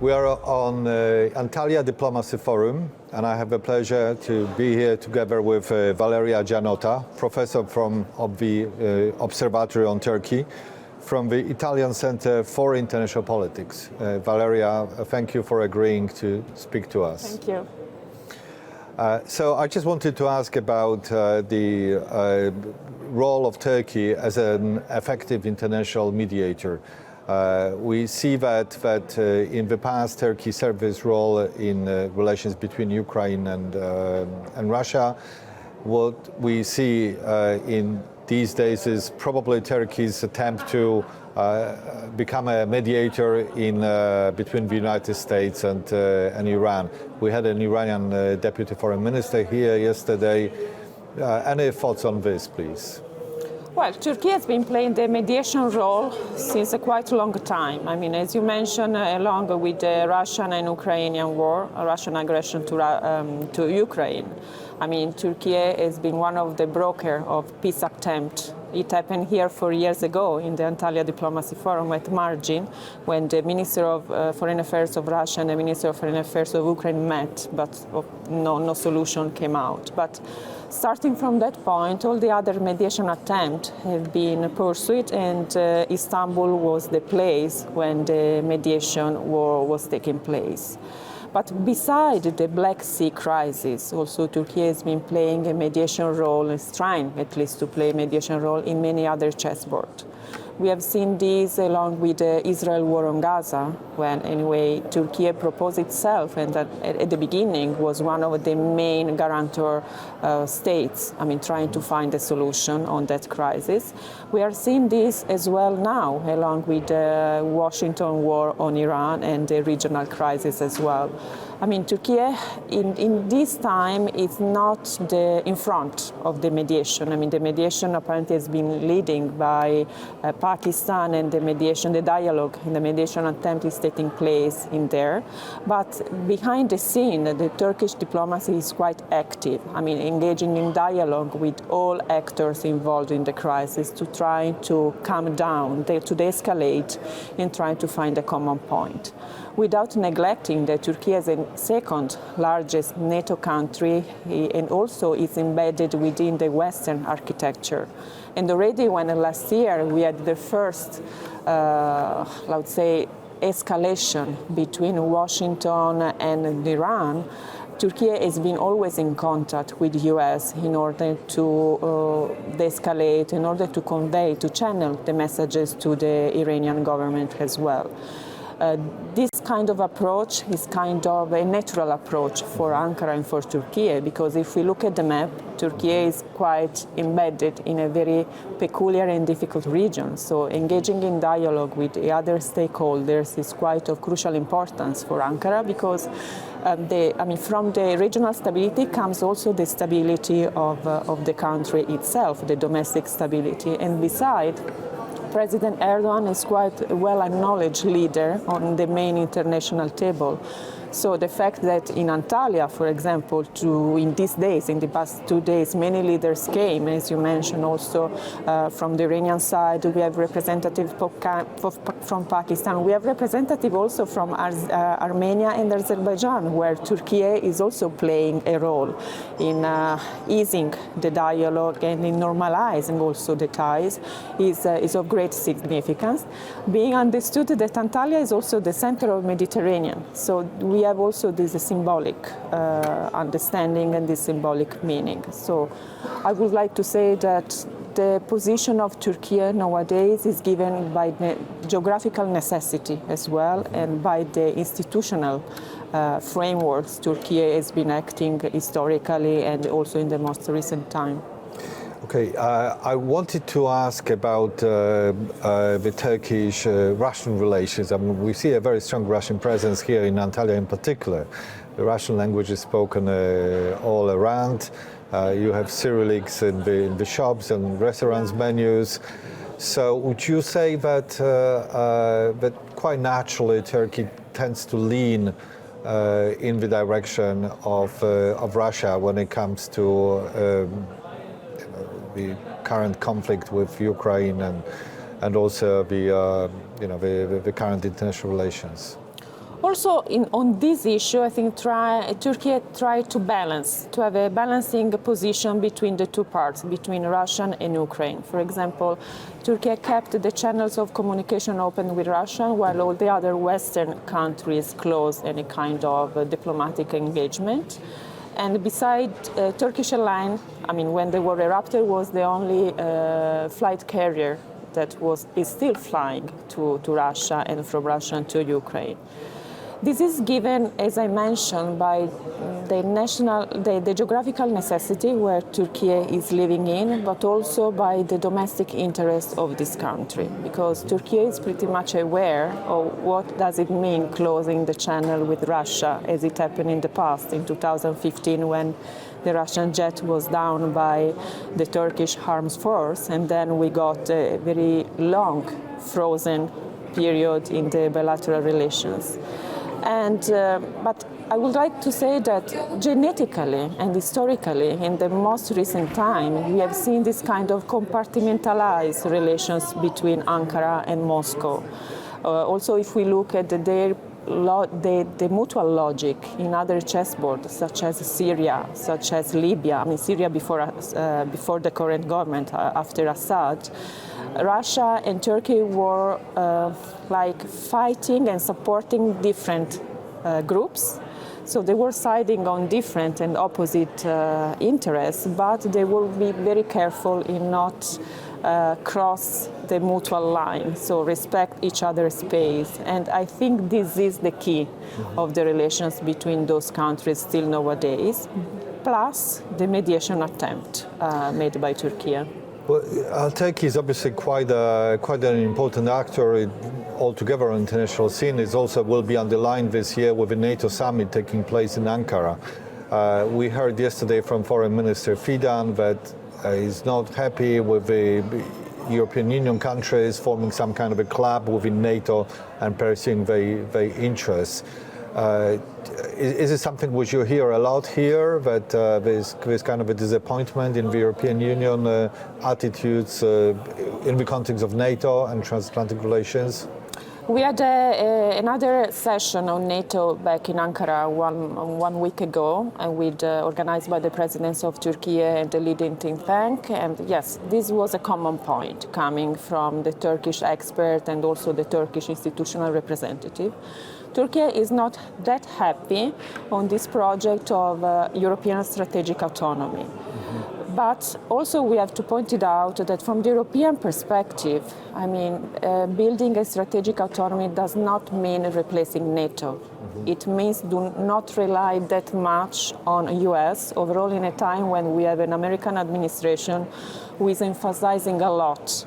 We are on Antalya Diplomacy Forum, and I have the pleasure to be here together with Valeria Giannotta, professor of the Observatory on Turkey, from the Italian Center for International Politics. Valeria, thank you for agreeing to speak to us. Thank you. So I just wanted to ask about the role of Turkey as an effective international mediator. We see that in the past Turkey served this role in relations between Ukraine and Russia. What we see in these days is probably Turkey's attempt to become a mediator in between the United States and Iran. We had an Iranian deputy foreign minister here yesterday. Any thoughts on this, please? Well, Turkey has been playing the mediation role since a quite long time. I mean, as you mentioned, along with the Russian and Ukrainian war, Russian aggression to Ukraine. I mean, Turkey has been one of the brokers of peace attempt. It happened here 4 years ago in the Antalya Diplomacy Forum at Marcin, when the Minister of Foreign Affairs of Russia and the Minister of Foreign Affairs of Ukraine met, but no solution came out. But starting from that point, all the other mediation attempts have been pursued, and Istanbul was the place when the mediation was taking place. But beside the Black Sea crisis, also Turkey has been playing a mediation role, is trying at least to play a mediation role in many other chessboards. We have seen this along with the Israel war on Gaza, when anyway Turkey proposed itself, and that at the beginning was one of the main guarantor states, I mean, trying to find a solution on that crisis. We are seeing this as well now, along with the Washington war on Iran and the regional crisis as well. I mean, Turkey in this time is not in front of the mediation. I mean, the mediation apparently has been leading by Pakistan, and the dialogue and the mediation attempt is taking place in there. But behind the scene, the Turkish diplomacy is quite active. I mean, engaging in dialogue with all actors involved in the crisis to try to calm down, to de-escalate, and try to find a common point, without neglecting that Turkey is the second largest NATO country, and also is embedded within the Western architecture. And already when last year we had the first, let's say, escalation between Washington and Iran, Turkey has been always in contact with the US in order to de-escalate, in order to convey, to channel the messages to the Iranian government as well. This kind of approach is kind of a natural approach for Ankara and for Turkey, because if we look at the map, Turkey is quite embedded in a very peculiar and difficult region. So engaging in dialogue with the other stakeholders is quite of crucial importance for Ankara, because from the regional stability comes also the stability of the country itself, the domestic stability. And besides, President Erdogan is quite a well-acknowledged leader on the main international table. So the fact that in Antalya, for example, in these days, in the past 2 days, many leaders came, as you mentioned also from the Iranian side. We have representatives from Pakistan. We have representatives also from Armenia and Azerbaijan, where Turkey is also playing a role in easing the dialogue and in normalizing also the ties is of great significance. Being understood that Antalya is also the center of Mediterranean. So we have also this symbolic understanding and this symbolic meaning. So I would like to say that the position of Turkey nowadays is given by the geographical necessity as well, and by the institutional frameworks Turkey has been acting historically and also in the most recent time. Okay, I wanted to ask about the Turkish-Russian relations. I mean, we see a very strong Russian presence here in Antalya in particular. The Russian language is spoken all around. You have Cyrillics in the shops and restaurants menus. So would you say that that quite naturally Turkey tends to lean in the direction of Russia when it comes to the current conflict with Ukraine and also the current international relations? Also, on this issue, I think Turkey tried to have a balancing position between the two parts, between Russia and Ukraine. For example, Turkey kept the channels of communication open with Russia, while all the other Western countries closed any kind of diplomatic engagement. And beside Turkish Airlines, I mean, when the war erupted, was the only flight carrier that is still flying to Russia and from Russia to Ukraine. This is given, as I mentioned, by the geographical necessity where Turkey is living in, but also by the domestic interest of this country, because Turkey is pretty much aware of what does it mean closing the channel with Russia, as it happened in the past, in 2015, when the Russian jet was down by the Turkish armed force, and then we got a very long frozen period in the bilateral relations. But I would like to say that genetically and historically, in the most recent time, we have seen this kind of compartmentalized relations between Ankara and Moscow. Also, if we look at the mutual logic in other chessboards, such as Syria, such as Libya, I mean Syria before the current government, after Assad, Russia and Turkey were like fighting and supporting different groups. So they were siding on different and opposite interests, but they will be very careful in not cross the mutual line, so respect each other's space. And I think this is the key of the relations between those countries still nowadays, plus the mediation attempt made by Turkey. Well, Turkey is obviously quite an important actor altogether on the international scene. It also will be underlined this year with the NATO summit taking place in Ankara. We heard yesterday from Foreign Minister Fidan that he's not happy with the European Union countries forming some kind of a club within NATO and pursuing their interests. Is it something which you hear a lot here, that there's kind of a disappointment in the European Union attitudes in the context of NATO and transatlantic relations? We had another session on NATO back in Ankara one week ago, and organized by the presidents of Turkey and the leading think tank. And yes, this was a common point coming from the Turkish expert and also the Turkish institutional representative. Turkey is not that happy on this project of European strategic autonomy. But also we have to point it out that from the European perspective, I mean, building a strategic autonomy does not mean replacing NATO. It means do not rely that much on the US, overall in a time when we have an American administration who is emphasizing a lot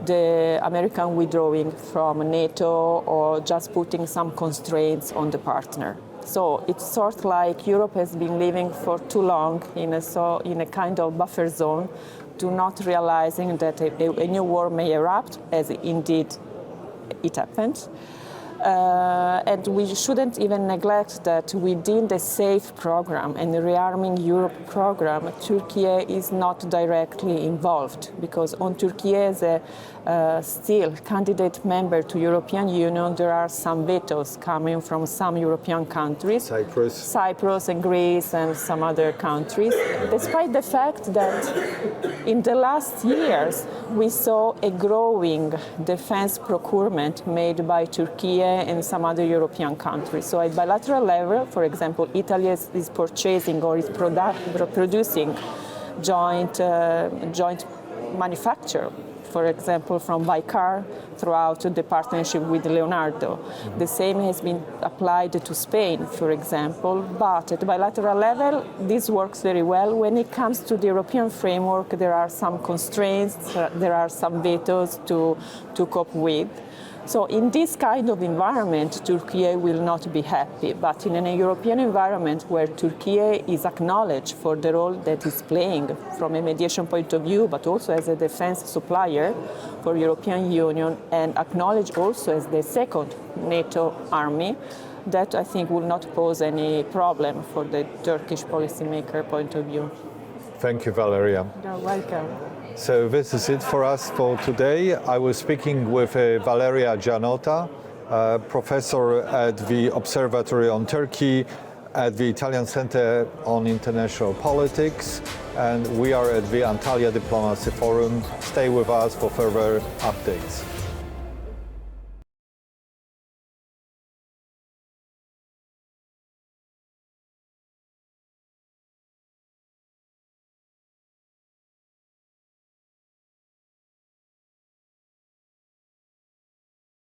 the American withdrawing from NATO or just putting some constraints on the partner. So it's sort of like Europe has been living for too long in a kind of buffer zone, to not realizing that a new war may erupt, as indeed it happened. And we shouldn't even neglect that within the SAFE program and the Rearming Europe program, Turkey is not directly involved, because on Turkey as a still candidate member to European Union, there are some vetoes coming from some European countries. Cyprus and Greece and some other countries, despite the fact that in the last years we saw a growing defense procurement made by Turkey and some other European countries. So at bilateral level, for example, Italy is purchasing or is producing joint manufacture, for example, from Baykar throughout the partnership with Leonardo. The same has been applied to Spain, for example, but at the bilateral level, this works very well. When it comes to the European framework, there are some constraints, there are some vetoes to cope with. So in this kind of environment, Turkey will not be happy. But in a European environment where Turkey is acknowledged for the role that it's playing from a mediation point of view, but also as a defense supplier for European Union, and acknowledged also as the second NATO army, that I think will not pose any problem for the Turkish policymaker point of view. Thank you, Valeria. You're welcome. So this is it for us for today. I was speaking with Valeria Giannotta, professor at the Observatory on Turkey, at the Italian Center on International Politics, and we are at the Antalya Diplomacy Forum. Stay with us for further updates.